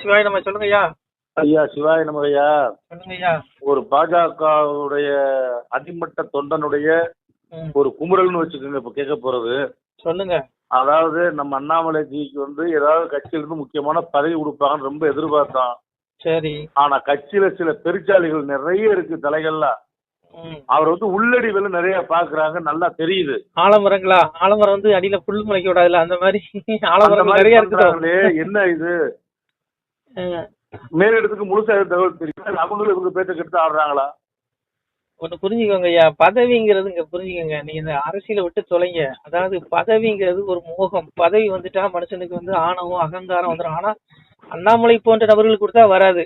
சிவாய் நம்ம சொல்லுங்க ஐயா. ஐயா சிவாய நமக ஐயா. சொல்லுங்க ஐயா. ஒரு பாஜகவுடைய அடிமட்ட தொண்டனுடைய ஒரு குமுறல்னு வச்சுக்கோங்க இப்ப கேட்க போறது. சொல்லுங்க. அதாவது நம்ம அண்ணாமலைஜிக்கு ஏதாவது கட்சியிலிருந்து முக்கியமான பதவி கொடுப்பாங்கன்னு ரொம்ப எதிர்பார்த்தான். சரி. ஆனா கட்சியில சில பெருச்சாளிகள் நிறைய இருக்கு தலைகள்லாம். அவர் உள்ளடி வேலை நிறைய பாக்குறாங்க, நல்லா தெரியுது. ஆலமரங்களா? ஆலமரம் அடியில புல்லு முளைக்க விடாதுல, அந்த மாதிரி ஆலமரம் நிறைய இருக்கு. என்ன இது மேலிடத்துக்கு முழுசா தகவல் தெரியும், அவங்களும் இவங்க பேச்ச கெடுத்து ஆடுறாங்களா? ஒண்ணு புரிஞ்சுக்கோங்க ஐயா, பதவிங்கிறது இங்க புரிஞ்சுக்கோங்க, நீங்க இந்த அரசியலை விட்டு தொலைங்க. அதாவது பதவிங்கிறது ஒரு மோகம். பதவி வந்துட்டா மனுஷனுக்கு ஆணவம் அகங்காரம் வந்துடும். ஆனா அண்ணாமலை போன்ற நபர்களுக்கு கொடுத்தா வராது,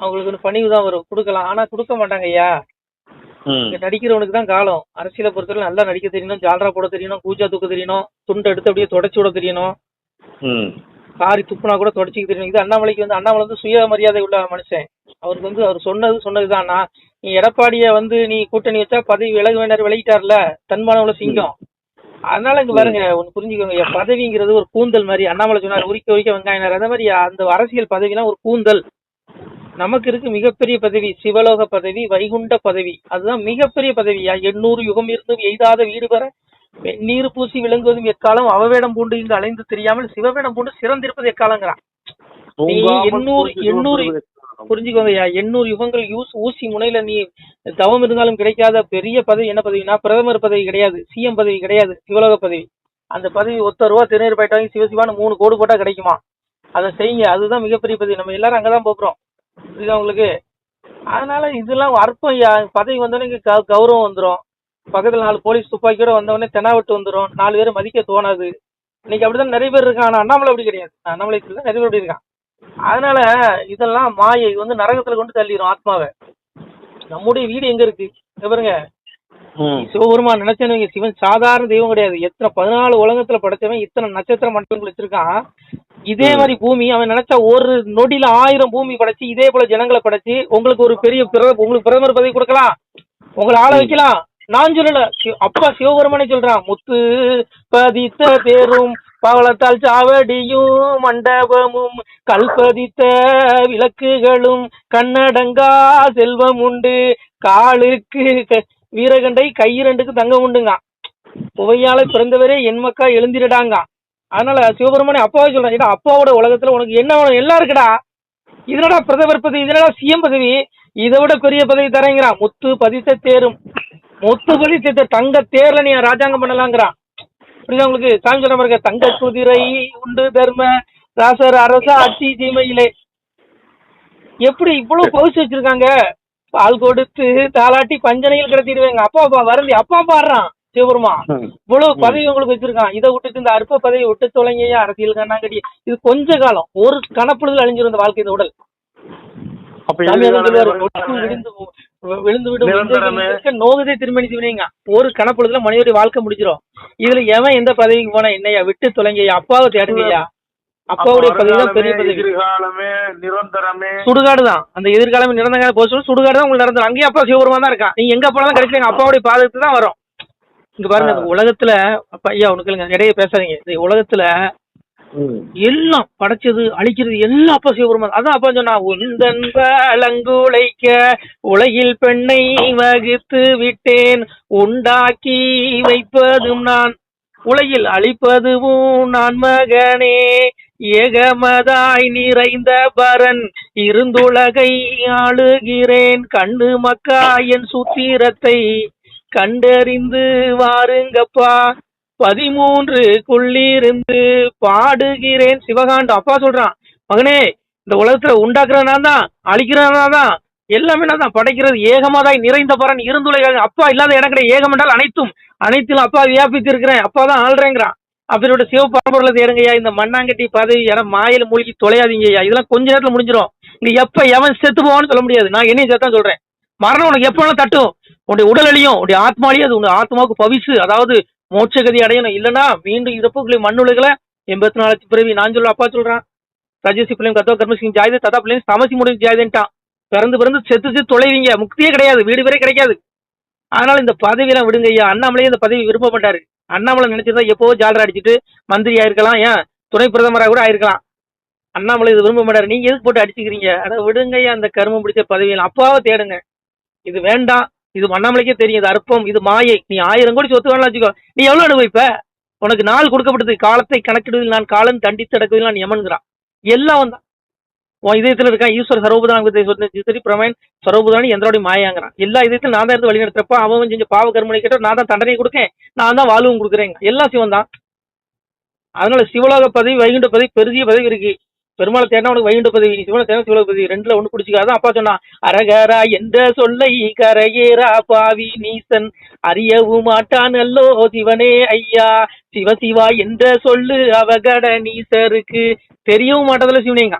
அவங்களுக்கு பணிவு தான் வரும், கொடுக்கலாம். ஆனா கொடுக்க மாட்டாங்க ஐயா. நடிக்கிறவனுக்கு தான் காலம். அரசியலை பொறுத்தவரை நல்லா நடிக்க தெரியணும், ஜாலரா போட தெரியணும், கூஜா தூக்க தெரியணும், துண்டை எடுத்து அப்படியே தொடச்சி விட தெரியணும், காரி துப்புனா கூட தொடச்சிக்க தெரியணும். இது அண்ணாமலைக்கு அண்ணாமலை சுய மரியாதை உள்ள மனுஷன். அவருக்கு அவர் சொன்னதுதான். நீ எடப்பாடிய நீ கூட்டணி வச்சா பதவி விலக வேண்டாம், விலகிட்டார்ல, தன்மானவுல சிங்கம். அதனால இங்க பாருங்க, ஒண்ணு புரிஞ்சுக்கோங்க, பதவிங்கிறது ஒரு கூந்தல் மாதிரி. அண்ணாமலை சொன்னார் உரிக்க உரிக்க வெங்காயினார். அதே மாதிரி அந்த அரசியல் பதவினா ஒரு கூந்தல். நமக்கு இருக்கு மிகப்பெரிய பதவி, சிவலோக பதவி, வைகுண்ட பதவி. அதுதான் மிகப்பெரிய பதவியா. 800 யுகம் இருந்தும் எய்தாத வீடு பெற நீர் பூசி விளங்குவதும் எக்காலம், அவவேடம் பூண்டு இங்கு அலைந்து தெரியாமல் சிவவேடம் பூண்டு சிறந்திருப்பது எக்காலங்கிறான். நீ 800 புரிஞ்சுக்கோங்க ஐயா, 800 யுகங்கள் ஊசி முனையில நீ தவம் இருந்தாலும் கிடைக்காத பெரிய பதவி என்ன பதவினா பிரதமர் பதவி கிடையாது, சிஎம் பதவி கிடையாது, சிவலோக பதவி. அந்த பதவி ₹1 திருநீர் போயிட்டாங்க சிவசிவான்னு 3 கோடு போட்டா கிடைக்குமா? அதை செய்யுங்க, அதுதான் மிகப்பெரிய பதவி. நம்ம எல்லாரும் அங்கதான் போறோம், புரியுதா உங்களுக்கு? அதனால இதெல்லாம் அற்பம் ஐயா. பதவி வந்தோடனே கௌரவம் வந்துடும், பக்கத்துல 4 போலீஸ் துப்பாக்கியோட வந்தவொடனே தெனாவட்டு வந்துடும், 4 பேரை மதிக்க தோணாது. இன்னைக்கு அப்படிதான் நிறைய பேர் இருக்கான். ஆனா அண்ணாமலை அப்படி கிடையாது. அண்ணாமலை நிறைய பேர் அப்படி இருக்கான். அதனால இதெல்லாம் மாயை நரகத்துல கொண்டு தள்ளிடும் ஆத்மாவை. நம்முடைய வீடு எங்க இருக்கு பாருங்க. சிவபெருமான் நினைச்சவங்க, சிவன் சாதாரண தெய்வம் கிடையாது. எத்தனை 14 உலகத்துல படைச்சவன், இத்தனை நட்சத்திர மண்டலங்கள் வச்சிருக்கான். இதே மாதிரி பூமி அவன் நினைச்சா ஒரு நொடியில 1000 பூமி படைச்சு இதே போல ஜனங்களை படைச்சு உங்களுக்கு ஒரு பெரிய உங்களுக்கு பிரதமர் பதவி கொடுக்கலாம், உங்களை ஆள வைக்கலாம். நான் சொல்லல, அப்பா சிவபெருமானே சொல்றான். முத்து பதித்த தேரும் பவளத்தால் சாவடியும் மண்டபமும் கல்பதித்த விளக்குகளும் கண்ணடங்கா செல்வம் உண்டு, காலுக்கு வீரகண்டை கையிரண்டுக்கு தங்கம் உண்டுங்க, புவையால பிறந்தவரே என் மக்கா எழுந்திரடாங்க. அதனால சிவபெருமானே அப்பாவே சொல்றான், ஏடா அப்பாவோட உலகத்துல உனக்கு என்ன வேணும்? எல்லாம் இருக்குடா. இதனடா பிரதமர் பதவி, இதனடா சிஎம் பதவி, இதை விட பெரிய பதவி தரேங்கிறான். முத்து பதித்த தேரும், முத்து பதித்த தங்க தேர்ல நீ ராஜாங்கம் பண்ணலாங்கிறான். புரியுதா உங்களுக்கு? சாமி சொல்ற மாதிரி தங்க குதிரை உண்டு தர்ம ராசர் அரச ஆட்சி சீமையிலே. எப்படி இவ்வளவு பவுச்சு வச்சிருக்காங்க? பால் கொடுத்து தாளாட்டி பஞ்சனையில் கிடத்திடுவேங்க. அப்பா வருந்தி அப்பா பாடுறான் சிவபெருமா. இவ்வளவு பதவி உங்களுக்கு வச்சிருக்கான். இதை விட்டுட்டு இந்த அற்ப பதவியை விட்டு தொலைங்கய்யா. அரசியல் கண்ணாங்கடி இது கொஞ்ச காலம், ஒரு கணப்பொழுதில் அழிஞ்சிரும் இந்த வாழ்க்கை, இந்த உடல். விழுந்து விடும் நோகுதே திருமணி சிவனைங்க. ஒரு கணப்பொழுதுல மனிதனுடைய வாழ்க்கை முடிச்சிடும். இதுல எவன் எந்த பதவிக்கு போனா என்னையா? விட்டு தொலைங்கய்யா, அப்பாவை தேடுங்கய்யா. அப்பாவுடைய பதவி தான் பெரிய பதவி. சுடுகாடுதான் அந்த எதிர்காலமே, நிரந்தர போச்சு சுடுகாடு தான் உங்களுக்கு நடந்தது. அங்கேயும் அப்பா சிவபெருமா தான் இருக்கான். நீங்க எங்க போனாலும் கிடைக்கல, அப்பாவுடைய பாதத்துக்கு தான் வரும். இங்க பாருங்க, உலகத்துல அப்பா ஐயா உனக்கு இடையே பேசாதீங்க. இந்த உலகத்துல எல்லாம் படைச்சது அழிக்கிறது எல்லாம் அப்பா சிவபெருமா. அதான் அப்பா சொன்னா, உந்தன் பழங்குலைக்க உலகில் பெண்ணை வகுத்து விட்டேன், உண்டாக்கி வைப்பதும் நான், உலகில் அழிப்பதுவும் நான் மகனே, ஏகமதாய் நிறைந்த பரன் இருந்துலகை ஆளுகிறேன், கண்ணு மக்கா என் சூத்திரத்தை கண்டறிந்து வாருங்கப்பா, 13 பாடுகிறேன் சிவகாண்டம். அப்பா சொல்றான், மகனே இந்த உலகத்துல உண்டாக்குறது நான் தான், அழிக்கிறது நான் தான், எல்லாமே நான் தான், படைக்கிறது ஏகமாதாய் நிறைந்த பரன் இருந்துலக. அப்பா இல்லாத இடம் கிடையாது. ஏகம் என்றால் அனைத்தும், அனைத்திலும் அப்பா வியாபித்து இருக்கிறேன், அப்பா தான் ஆள்றேங்கிறான். அப்படியோட சிவ பரம்பொருளை தேடுங்கய்யா. இந்த மண்ணாங்கட்டி பதவி யாரும் மாயில மூழ்கி தொலையாதீங்கய்யா. இதெல்லாம் கொஞ்ச நேரத்துல முடிஞ்சிடும். நீ எப்ப எவன் செத்து போவான்னு சொல்ல முடியாது. நான் என்னையும் சேர்த்தான் சொல்றேன். மரணம் உனக்கு எப்ப வேணாலும் தட்டும். உன்னுடைய உடல் அழியும், உன்னுடைய ஆத்மாலையும் அது உன்னுடைய ஆத்மாவுக்கு பவிசு, அதாவது மோட்சகதி அடையணும். இல்லைன்னா மீண்டும் இறப்புகளை மண்ணுலகளை 84 லட்சம் பிறவி. நான் சொல்ல அப்பா சொல்றான், ரஜசி பிள்ளைங்க கத்தோ கர்மசிங் ஜாயுதே ததா பிள்ளைங்க சமசி முடிவு ஜாயுதேன்ட்டான். பிறந்து செத்து தொலைவீங்க, முக்தியே கிடையாது, வீடு வரை கிடைக்காது. அதனால இந்த பதவியெல்லாம் விடுங்க ஐயா. அண்ணாமலையே இந்த பதவி விரும்ப மாட்டாரு. அண்ணாமலை நினைச்சதா எப்போ ஜாலரா அடிச்சுட்டு மந்திரி ஆயிருக்கலாம், ஏன் துணை பிரதமராக கூட ஆயிருக்கலாம். அண்ணாமலை இது விரும்ப மாட்டாரு. நீங்க எதுக்கு போட்டு அடிச்சுக்கிறீங்க? அட விடுங்கய்யா அந்த கருமம் பிடிச்ச பதவியில். அப்பாவை தேடுங்க. இது வேண்டாம். இது அண்ணாமலைக்கே தெரியும். இது அற்பம், இது மாயை. நீ 1000 கோடி சொத்து வேணாலும் வச்சுக்கோ. நீ எவ்வளவு அனுபவிப்ப? உனக்கு நாள் கொடுக்கப்பட்டது. காலத்தை கணக்கிடுவதில் நான் காலன் தண்டித்து அடக்குவதில் நான் யமன்கிறான். எல்லாம் வந்தான் உன் இதயத்துல இருக்கான். ஈஸ்வர சர்வபுதானி பிரமேன் சர்வபுதானி எந்தோடைய மாயாங்கிறான். எல்லா இதயத்திலும் நான் தான் இருந்து வழி நடத்துறப்ப அவன் செஞ்ச பாவ கர்மனை கேட்ட நான் தான் தண்டனை கொடுக்கேன், நான் தான் வாழ்வும் கொடுக்குறேன். எல்லாம் சிவன் தான். அதனால சிவலோக பதவி, வைகுண்ட பதவி, பெரிய பதவி இருக்கு. பெருமாளை தேடினா உனக்கு வைகுண்ட பதவி, சிவனை தேடினா சிவலோக பதவி. ரெண்டுல ஒண்ணு பிடிச்சிக்காதான். அப்பா சொன்னா அரகரா என்ற சொல்லை கரையேரா பாவி நீசன் அறியவும் மாட்டான் அல்லோ சிவனே ஐயா. சிவ சிவா என்ற சொல்லு அவகட நீசருக்கு தெரியவும் மாட்டதுல சிவனேங்க.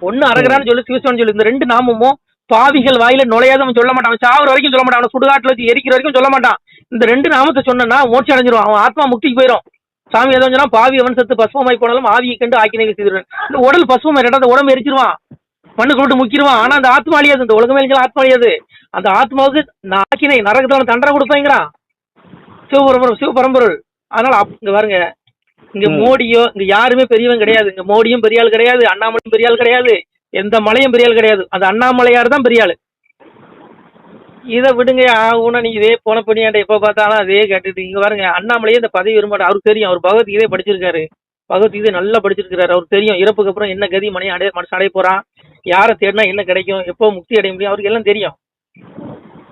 ஒண்ணு அரகரான்னு சொல்லு, சிவசிவன் சொல்லு. இந்த 2 நாமமும் பாவிகள் வாயில நுழையாத அவன் சொல்ல மாட்டான். அவன் சாவர வரைக்கும் சொல்ல மாட்டான். அவன் சுடுகாட்டுல வச்சு எரிக்கிற வரைக்கும் சொல்ல மாட்டான். இந்த 2 நாமத்தை சொன்னா மோட்சம் அடைஞ்சிரும். அவன் ஆத்மா முக்திக்கு போயிடும். சாமி எதோ சொன்னா பாவி அவன் சத்து பசுவமாய் போனாலும் ஆவியை கண்டு ஆக்கினை செய்திருவேன். இந்த உடல் பசுவம் அந்த உடம்பு எரிச்சிருவான், மண்ணுக்கு விட்டு முக்கிடுவான். ஆனா அந்த ஆத்மா அழியாது. இந்த உலகமே எரிஞ்சாலும் ஆத்மா அழியாது. அந்த ஆத்மாவுக்கு நான் ஆக்கினை நரகத்துல தண்டனை கொடுப்பேங்கிறான் சிவபரம்பொருள். அதனால இங்க பாருங்க, இங்க மோடியோ இங்க யாருமே பெரியவன் கிடையாது. இங்க மோடியும் பெரிய ஆள் கிடையாது, அண்ணாமலையும் பெரிய ஆள் கிடையாது, எந்த மலையும் பெரிய ஆள் கிடையாது. அந்த அண்ணாமலையார் தான் பெரிய ஆளு. இதை விடுங்க. ஆகுனா நீங்க இதே போன பண்ணியாண்ட எப்ப பார்த்தாலும் அதே கேட்டுட்டு இங்க பாருங்க. அண்ணாமலையே இந்த பதவி விரும்பாடு. அவருக்கு தெரியும். அவர் பகவத்கீதை படிச்சிருக்காரு. பகவத்கீதை நல்லா படிச்சிருக்காரு. அவருக்கு தெரியும் இறப்புக்கு அப்புறம் என்ன கதி மனுஷன் அடைய போறான், யாரை தேடினா என்ன கிடைக்கும், எப்போ முக்தி அடைய முடியும், அவருக்கு எல்லாம் தெரியும்.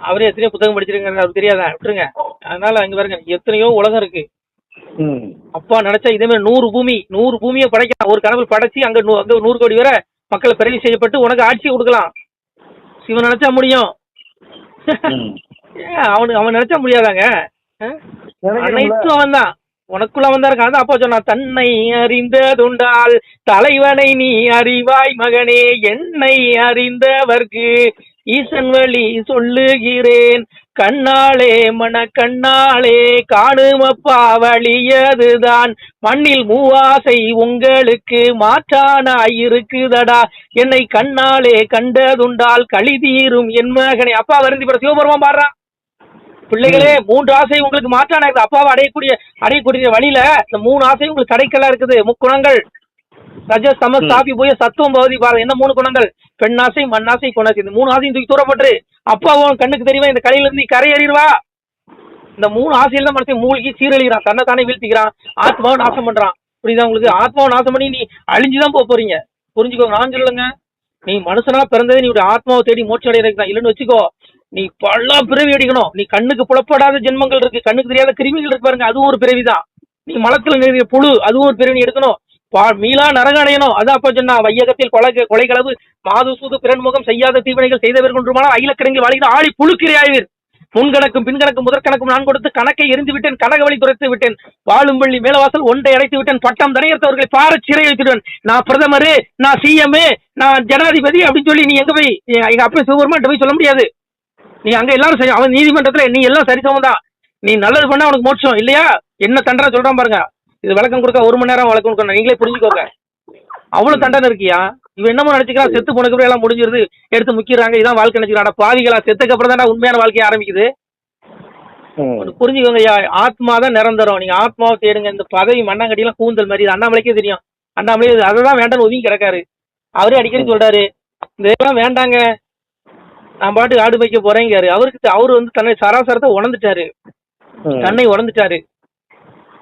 அவரே எத்தனையோ புத்தகம் படிச்சிருக்காரு, அவருக்கு தெரியாதா? விட்டுருங்க. அதனால அங்க பாருங்க, எத்தனையோ உலகம் இருக்கு. அப்பா நினைச்சா இதே மாதிரி 100 பூமியை படைக்கலாம். ஒரு கனவு படைச்சு அங்க 100 கோடி வரை மக்களை பிறவி செய்யப்பட்டு உனக்கு ஆட்சியை கொடுக்கலாம். சிவன் நினைச்சா முடியும். அவன் நினைச்சா முடியாதாங்க? அனைத்தும் அவன் தான், உனக்குள்ள அவன் தான் இருக்கான். அதான் அப்பா சொன்னா தன்னை அறிந்ததுண்டால் தலைவனை நீ அறிவாய் மகனே, என்னை அறிந்தவர்க்கு ஈசன் வழி சொல்லுகிறேன். கண்ணாளே மன கண்ணாளே காணுமப்பா வழியதுதான், மண்ணில் மூவாசை உங்களுக்கு மாற்றானாயிருக்குதடா, என்னை கண்ணாலே கண்டதுண்டால் கழிதீரும் என் மகனே. அப்பா வருந்தி பட சிவபெருமான் பாடுறான். பிள்ளைகளே 3 ஆசை உங்களுக்கு மாற்றான இருக்குது. அப்பாவை அடையக்கூடிய வழியில இந்த 3 ஆசை உங்களுக்கு கிடைக்கல இருக்குது. முக்குணங்கள் ரஜஸ் தமஸ் காபி போய் சத்துவம் பகுதி பாரு. என்ன 3 குணங்கள்? பெண்ணாசை, மண்ணாசை, குணாசை. இந்த 3 ஆசையும் தூக்கி தூரப்பட்டு அப்பாவும் கண்ணுக்கு தெரியுமா இந்த கலையில இருந்து கரை ஏறிடுவா. இந்த 3 ஆசையில தான் மனசை மூழ்கி சீரழிகிறான், தன்னை தானே வீழ்த்திக்கிறான், ஆத்மாவை நாசம் பண்றான். புரியுதா உங்களுக்கு? ஆத்மாவை நாசம் பண்ணி நீ அழிஞ்சுதான் போறீங்க. புரிஞ்சுக்கோங்க. நான் சொல்லுங்க, நீ மனுஷனா பிறந்ததே நீ ஆத்மாவை தேடி மோட்சம் அடையிறதுதான். இல்லைன்னு வச்சுக்கோ, நீ பல பிறவி அடிக்கணும். நீ கண்ணுக்கு புலப்படாத ஜென்மங்கள் இருக்கு, கண்ணுக்கு தெரியாத கிருமிகள் இருக்கு பாருங்க, அதுவும் ஒரு பிறவிதான். நீ மலத்துல நிறைய புழு, அதுவும் ஒரு பிறவி எடுக்கணும். மீளா நரக அடையணும். அதான் அப்ப சொன்னா வையகத்தில் கொலைகளவு மாது சூது பிறன்முகம் செய்யாத தீவினைகள் செய்தவர் கொன்றுமானால் அகிலக்கிடங்கில் வாழ்கிற ஆளி புழுக்கிரையாவீர். முன்கணக்கும் பின்கணக்கும் முதற்கணக்கும் நான் கொடுத்து கணக்கை எரிந்து விட்டேன், கனக வழி துரைத்து விட்டேன், வாழும் பள்ளி மேலவாசல் ஒன்றை அடைத்து விட்டேன், பட்டம் தடையத்தவர்களை பார சிறை வைத்துடுவேன். நான் பிரதமர், நான் சிஎம், நான் ஜனாதிபதி அப்படின்னு சொல்லி நீ எங்க போய் எங்க அப்பா சிவபெருமான் போய் சொல்ல முடியாது. நீ அங்க எல்லாரும் சரி, அவன் நீதிமன்றத்துல நீ எல்லாம் சரிசமம் தான். நீ நல்லது பண்ணா உனக்கு மோட்சம், இல்லையா என்ன தண்டனை சொல்றான் பாருங்க. இது விளக்கம் கொடுக்க 1 மணி நேரம் விளக்கம் கொடுக்கணும், நீங்களே புரிஞ்சுக்கோங்க. அவ்வளவு தண்டனை இருக்கியா? இவன் என்னமோ நினைச்சுக்கிறான் செத்து போனதுக்கு எல்லாம் முடிஞ்சிருது, எடுத்து முக்கிறாங்க, இதான் வாழ்க்கை நினைச்சுக்கிறான். பாவிகளா, செத்துக்கு அப்புறம் தான் உண்மையான வாழ்க்கையை ஆரம்பிக்குது. புரிஞ்சுக்கோங்க ஐயா, ஆத்மா தான் நிரந்தரம். நீங்க ஆத்மாவை தேடுங்க. இந்த பதவி மண்ணாங்கட்டிலாம் கூந்தல் மாதிரி. அண்ணாமலைக்கே தெரியும். அண்ணாமலை அதான் வேண்டாம்னு ஒதுங்கி கிடக்காரு. அவரே அடிக்கடி சொல்றாரு, இந்த இதெல்லாம் வேண்டாங்க, நான் பாட்டு ஆடு வைக்க போறேங்காரு. அவரு தன்னை சராசரத்தை உணர்ந்துட்டாரு, தன்னை உணர்ந்துட்டாரு.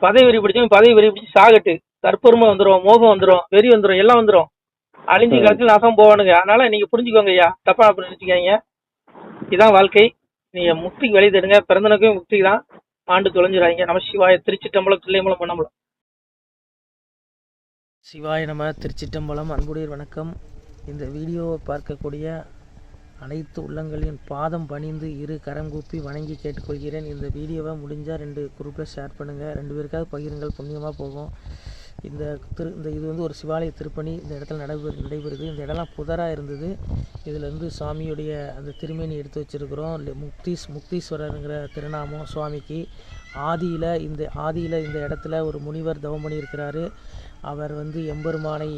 பதவி வெறி பிடிச்சு சாகட்டு, கற்பூரமா வந்துடும், மோகம் வந்துடும், வெறி வந்துடும், எல்லாம் வந்துடும், அழிஞ்சு கடைசியில் நாசம் போவானுங்க. அதனால நீங்க புரிஞ்சுக்கோங்க ஐயா, தப்பா நினைச்சுக்காங்க. இதான் வாழ்க்கை. நீங்க முக்திக்கு வழி தேடுங்க. பிறந்தனுக்கும் முக்தி தான். ஆண்டு தொலைஞ்சிடாங்க. நம சிவாய. திருச்சிட்டம்பலம், தில்லைமலம், பொன்னம்பலம். சிவாய நம. திருச்சிட்டம்பலம். அன்புடைய வணக்கம். இந்த வீடியோவை பார்க்கக்கூடிய அனைத்து உள்ளங்களின் பாதம் பணிந்து இரு கரம் கூப்பி வணங்கி கேட்டுக்கொள்கிறேன். இந்த வீடியோவை முடிஞ்சால் 2 குரூப்பில் ஷேர் பண்ணுங்கள், 2 பேருக்காவது பகிருங்கள், புண்ணியமாக போகும். இது ஒரு சிவாலய திருப்பணி இந்த இடத்துல நடைபெறுது. இந்த இடம்லாம் புதராக இருந்தது. இதில் சுவாமியுடைய அந்த திருமேனி எடுத்து வச்சுருக்கிறோம். முக்தீஸ்வரருங்கிற திருநாமம் சுவாமிக்கு. ஆதியில் இந்த இடத்துல ஒரு முனிவர் தவம் பண்ணியிருக்கிறாரு. அவர் எம்பெருமானை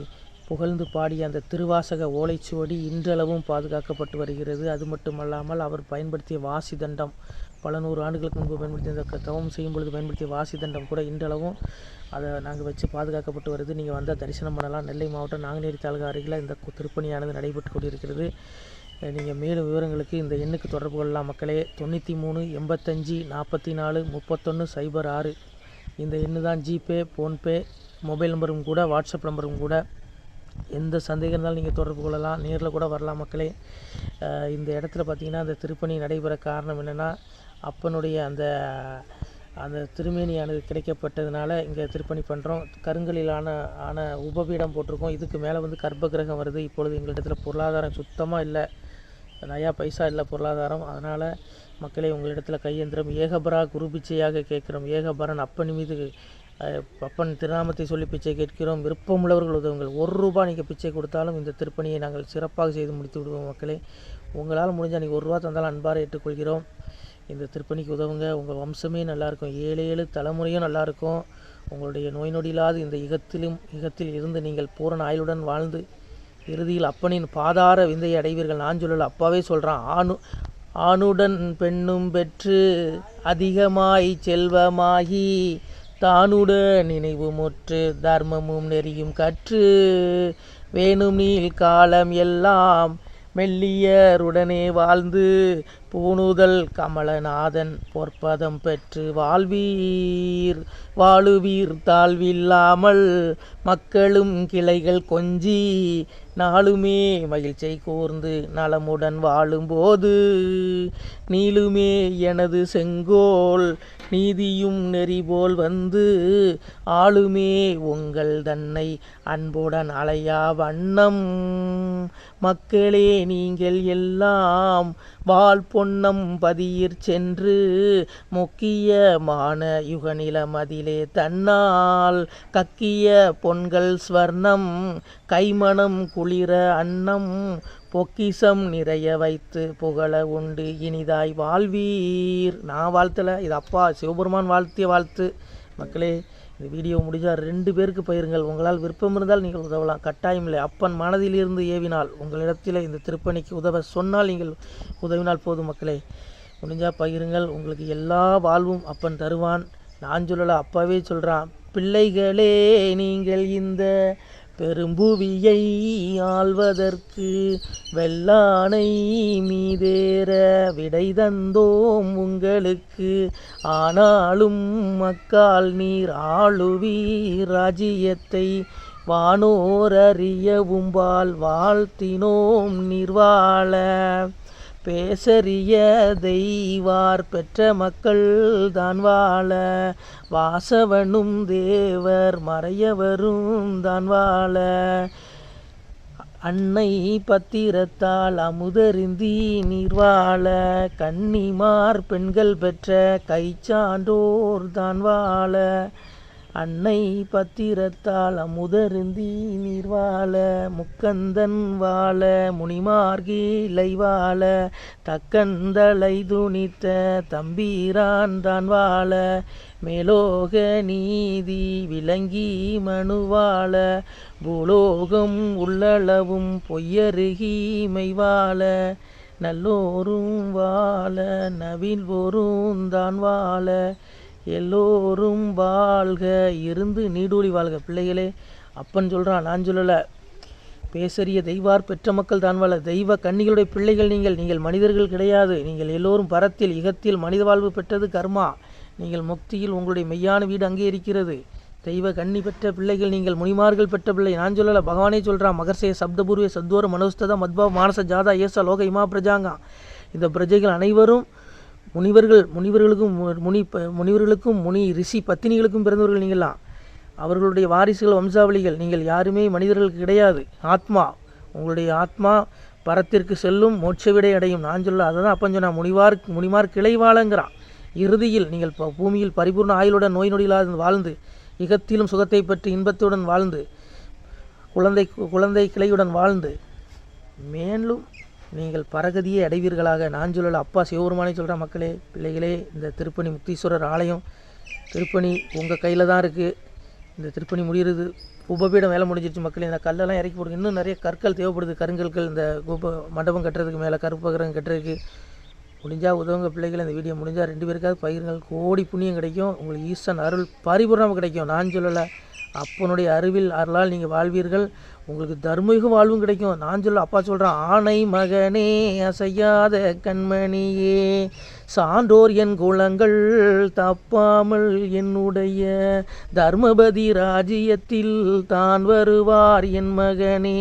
புகழ்ந்து பாடிய அந்த திருவாசக ஓலைச்சுவடி இன்றளவும் பாதுகாக்கப்பட்டு வருகிறது. அது மட்டுமல்லாமல் அவர் பயன்படுத்திய வாசி தண்டம், பல நூறு ஆண்டுகளுக்கு முன்பு பயன்படுத்திய அந்த தவம் செய்யும் பொழுது பயன்படுத்திய வாசி தண்டம் கூட இன்றளவும் அதை நாங்கள் வச்சு பாதுகாக்கப்பட்டு வருது. நீங்கள் வந்தால் தரிசனம் பண்ணலாம். நெல்லை மாவட்டம் நாங்குநேரி தாலுகா அருகில் இந்த திருப்பணியானது நடைபெற்று கொண்டிருக்கிறது. நீங்கள் மேலும் விவரங்களுக்கு இந்த எண்ணுக்கு தொடர்பு கொள்ளலாம் மக்களே. 93 85 44 31 06 இந்த எண்ணு தான் ஜிபே, ஃபோன்பே மொபைல் நம்பரும் கூட, வாட்ஸ்அப் நம்பரும் கூட. எந்த சந்தேகம் இருந்தாலும் நீங்கள் தொடர்பு கொள்ளலாம், நேரில் கூட வரலாம் மக்களே. இந்த இடத்துல பார்த்திங்கன்னா அந்த திருப்பணி நடைபெற காரணம் என்னென்னா, அப்பனுடைய அந்த திருமேனியானது கிடைக்கப்பட்டதுனால இங்கே திருப்பணி பண்ணுறோம். கருங்கலிலான உபபீடம் போட்டிருக்கோம். இதுக்கு மேலே வந்து கர்ப்பகிரகம் வருது. இப்பொழுது எங்களிடத்தில் பொருளாதாரம் சுத்தமாக இல்லை, நயா பைசா இல்லை பொருளாதாரம். அதனால் மக்களே, உங்களிடத்தில் கையந்திரம் ஏகபரா குரு பிச்சையாக கேட்குறோம். ஏகபரன் அப்பன் மீது அப்பன் திருநாமத்தை சொல்லி பிச்சை கேட்கிறோம். விருப்பமுள்ளவர்கள் உதவுங்கள். ₹1 நீங்கள் பிச்சை கொடுத்தாலும் இந்த திருப்பணியை நாங்கள் சிறப்பாக செய்து முடித்து விடுவோம் மக்களே. உங்களால் முடிஞ்சால் நீங்கள் ₹1 தந்தாலும் அன்பாக ஏற்றுக்கொள்கிறோம். இந்த திருப்பணிக்கு உதவுங்க. உங்கள் வம்சமே நல்லாயிருக்கும், 7 தலைமுறையும் நல்லாயிருக்கும். உங்களுடைய நோய் நொடியில்லாது இந்த யுகத்தில் இருந்து நீங்கள் பூரண ஆயுளுடன் வாழ்ந்து இறுதியில் அப்பனின் பாதார விந்தையை அடைவீர்கள். நான் சொல்லல, அப்பாவே சொல்கிறான். ஆணுடன் பெண்ணும் பெற்று அதிகமாய் செல்வமாகி தானுடன் நினைவு முற்று தர்மமும் நெறியும் கற்று வேணும் நீள் காலம் எல்லாம் மெல்லியருடனே வாழ்ந்து பூணுதல் கமலநாதன் பொற்பதம் பெற்று வாழுவீர் தாழ்வில்லாமல் மக்களும் கிளைகள் கொஞ்சி நாளுமே மகிழ்ச்சியை கூர்ந்து நலமுடன் வாழும்போது நீளுமே எனது செங்கோல் நீதியும் நெறிபோல் வந்து ஆளுமே உங்கள் தன்னை அன்புடன் அலையா வண்ணம் மக்களே நீங்கள் எல்லாம் வால் பொன்னம் பதியிற் சென்று முக்கியமான யுகநில மதிலே தன்னால் கக்கிய பொன்கள் ஸ்வர்ணம் கைமணம் குளிர அன்னம் பொக்கிசம் நிறைய வைத்து புகழ உண்டு இனிதாய் வாழ்வீர். நான் வாழ்த்தலை, இது அப்பா சிவபெருமான் வாழ்த்திய வாழ்த்து. மக்களே, இந்த வீடியோ முடிஞ்சால் 2 பேருக்கு பயிருங்கள். உங்களால் விருப்பம் இருந்தால் நீங்கள் உதவலாம், கட்டாயம் இல்லை. அப்பன் மனதிலிருந்து ஏவினால், உங்களிடத்தில் இந்த திருப்பணிக்கு உதவ சொன்னால் நீங்கள் உதவினால் போதும் மக்களே. முடிஞ்சால் பகிருங்கள். உங்களுக்கு எல்லா வாழ்வும் அப்பன் தருவான். நான் சொல்லலை, அப்பாவே சொல்கிறான். பிள்ளைகளே, நீங்கள் இந்த பெரும்புவியை ஆள்வதற்கு வெள்ளானை மீதேற விடை தந்தோம் உங்களுக்கு. ஆனாலும் மக்கால் நீர் ஆளுவீர் ராஜ்யத்தை வானோர் அறியவும் வாழ்த்தினோம் நீர்வாழ. பேசறிய தெய்வார் பெற்ற மக்கள் தான் வாழ வாசவனும் தேவர் மறையவரும் தான் வாழ. அன்னை பத்திரத்தால் அமுதருந்தி நீர்வாழ கன்னிமார் பெண்கள் பெற்ற கைச்சான்றோர் தான் வாழ. அன்னை பத்திரத்தால் அமுதருந்தி நீர்வாழ முக்கந்தன் வாழ முனிமார்கீழை வாழ தக்கந்தலை துணித்த தம்பீரான் தான் வாழ. மேலோக நீதி விளங்கி மனுவாழ பூலோகம் உள்ளளவும் பொய்யருகீமை வாழ. நல்லோரும் வாழ நவில்வோரும் தான் வாழ எல்லோரும் வாழ்க இருந்து நீடூழி வாழ்க. பிள்ளைகளே, அப்பன் சொல்கிறான், நான் சொல்லலை. பேசறிய தெய்வார் பெற்ற மக்கள் தான் வாழ. தெய்வ கன்னிகளுடைய பிள்ளைகள் நீங்கள் மனிதர்கள் கிடையாது. நீங்கள் எல்லோரும் பரத்தில் இகத்தில் மனித வாழ்வு பெற்றது கர்மா. நீங்கள் முக்தியில் உங்களுடைய மெய்யான வீடு அங்கே இருக்கிறது. தெய்வ கன்னி பெற்ற பிள்ளைகள் நீங்கள், முனிமார்கள் பெற்ற பிள்ளை. நான் சொல்லலை, பகவானே சொல்கிறான். மகர்ஷே சப்தபூர்வே சத்வர மனோஸ்ததா மத்பா மானச ஜாதா ஏசா லோக இமா பிரஜாங்கா. இந்த பிரஜைகள் அனைவரும் முனிவர்களுக்கும் முனி ரிஷி பத்தினிகளுக்கும் பிறந்தவர்கள் நீங்கள்லாம். அவர்களுடைய வாரிசுகள் வம்சாவளிகள். நீங்கள் யாருமே மனிதர்களுக்கு கிடையாது. ஆத்மா, உங்களுடைய ஆத்மா பரத்திற்கு செல்லும், மோட்ச விடை அடையும். நான் சொல்ல அதை தான் அப்பன் சொன்னான். முனிமார் கிளைவாழங்கிறான். இறுதியில் நீங்கள் பூமியில் பரிபூர்ண ஆயுளுடன் நோய் நொடியில்லாது வாழ்ந்து இகத்திலும் சுகத்தை பெற்று இன்பத்துடன் வாழ்ந்து குழந்தை கிளையுடன் வாழ்ந்து மேலும் நீங்கள் பரகதியை அடைவீர்களாக. நான் சொல்லலை, அப்பா சிவபெருமானே சொல்கிற. மக்களே, பிள்ளைகளே, இந்த திருப்பணி முக்தீஸ்வரர் ஆலயம் திருப்பணி உங்கள் கையில் தான் இருக்குது. இந்த திருப்பணி முடிகிறது. உபபீடம் வேலை முடிஞ்சிருச்சு மக்களே. இந்த கல்லெல்லாம் இறக்கி போடுங்க. இன்னும் நிறைய கற்கள் தேவைப்படுது, கருங்கற்கள் இந்த மண்டபம் கட்டுறதுக்கு, மேலே கருப்பகிரகம் கட்டுறதுக்கு. முடிஞ்சால் உதவுங்க பிள்ளைகள். இந்த வீடியோ முடிஞ்சால் 2 பேருக்காவது பகிருங்கள். கோடி புண்ணியம் கிடைக்கும். உங்களுக்கு ஈசன் அருள் பரிபூர்ணமாக கிடைக்கும். நான் சொல்லலை, அப்பனுடைய அருளால் நீங்கள் வாழ்வீர்கள். உங்களுக்கு தர்மயுக வாழ்வும் கிடைக்கும். நான் சொல்ல அப்பா சொல்கிறேன், ஆணை மகனே அசையாத கண்மணியே சான்றோர் என் குலங்கள் தப்பாமல் என்னுடைய தர்மபதி ராஜ்யத்தில் தான் வருவார் என் மகனே.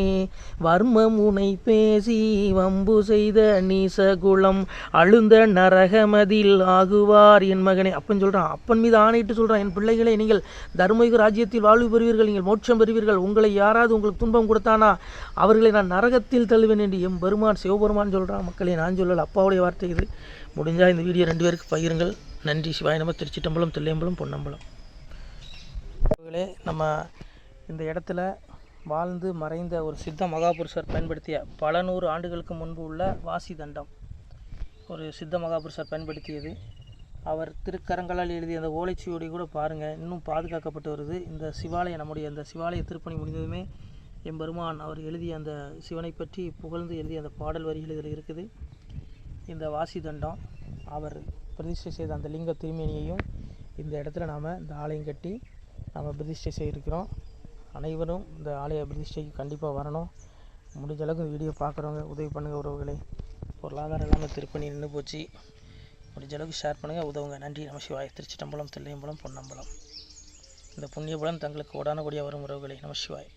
வர்மம் உனை பேசி வம்பு செய்த நீசகுலம் அழுந்த நரகமதில் ஆகுவார் என் மகனே. அப்பன் சொல்கிறான், அப்பன் மீது ஆணையிட்டு சொல்கிறான், என் பிள்ளைகளை நீங்கள் தர்மயுக ராஜ்யத்தில் வாழ்வு பெறுவீர்கள், நீங்கள் மோட்சம் பெறுவீர்கள். உங்களை யாராவது உங்களுக்கு துன்பம் கொடுத்தானா அவர்களை நான் நரகத்தில் தள்ளுவேன் என்று எம்பெருமான் சிவபெருமான் சொல்கிறான் மக்களே. நான் சொல்லலை, அப்பாவுடைய வார்த்தை இது. முடிஞ்சால் இந்த வீடியோ 2 பேருக்கு பகிருங்கள். நன்றி. சிவாய நம. திருச்சிட்டம்பலம், தில்லையம்பலம், பொன்னம்பலம். நம்ம இந்த இடத்துல வாழ்ந்து மறைந்த ஒரு சித்த மகாபுருஷர் பயன்படுத்திய பல 100 ஆண்டுகளுக்கு முன்பு உள்ள வாசி தண்டம் ஒரு சித்த மகாபுருஷர் பயன்படுத்தியது. அவர் திருக்கரங்களால் எழுதிய அந்த ஓலைச்சுவடி கூட பாருங்கள், இன்னும் பாதுகாக்கப்பட்டு வருது. இந்த சிவாலயம், நம்முடைய இந்த சிவாலய திருப்பணி முடிந்ததுமே எம்பெருமான் அவர் எழுதிய அந்த சிவனை பற்றி புகழ்ந்து எழுதிய அந்த பாடல் வரிகள் இதில் இருக்குது. இந்த வாசி தண்டம் அவர் பிரதிஷ்டை செய்த அந்த லிங்க திருமேனியையும் இந்த இடத்துல நாம் இந்த ஆலயம் கட்டி நாம் பிரதிஷ்டை செய்திருக்கிறோம். அனைவரும் இந்த ஆலய பிரதிஷ்டைக்கு கண்டிப்பாக வரணும். முடிஞ்ச அளவுக்கு இந்த வீடியோ பார்க்குறவங்க உதவி பண்ணுங்கள் உறவுகளை. பொருளாதாரம் இல்லாமல் திருப்பணி நின்று போச்சு. முடிஞ்ச அளவுக்கு ஷேர் பண்ணுங்கள், உதவுங்க. நன்றி. நம சிவாய. திருச்சிட்டம்பலம், தில்லையம்பலம், பொன்னம்பலம். இந்த புண்ணிய பலன் தங்களுக்கு உடானபடியாக வரும் உறவுகளை. நம சிவாய்.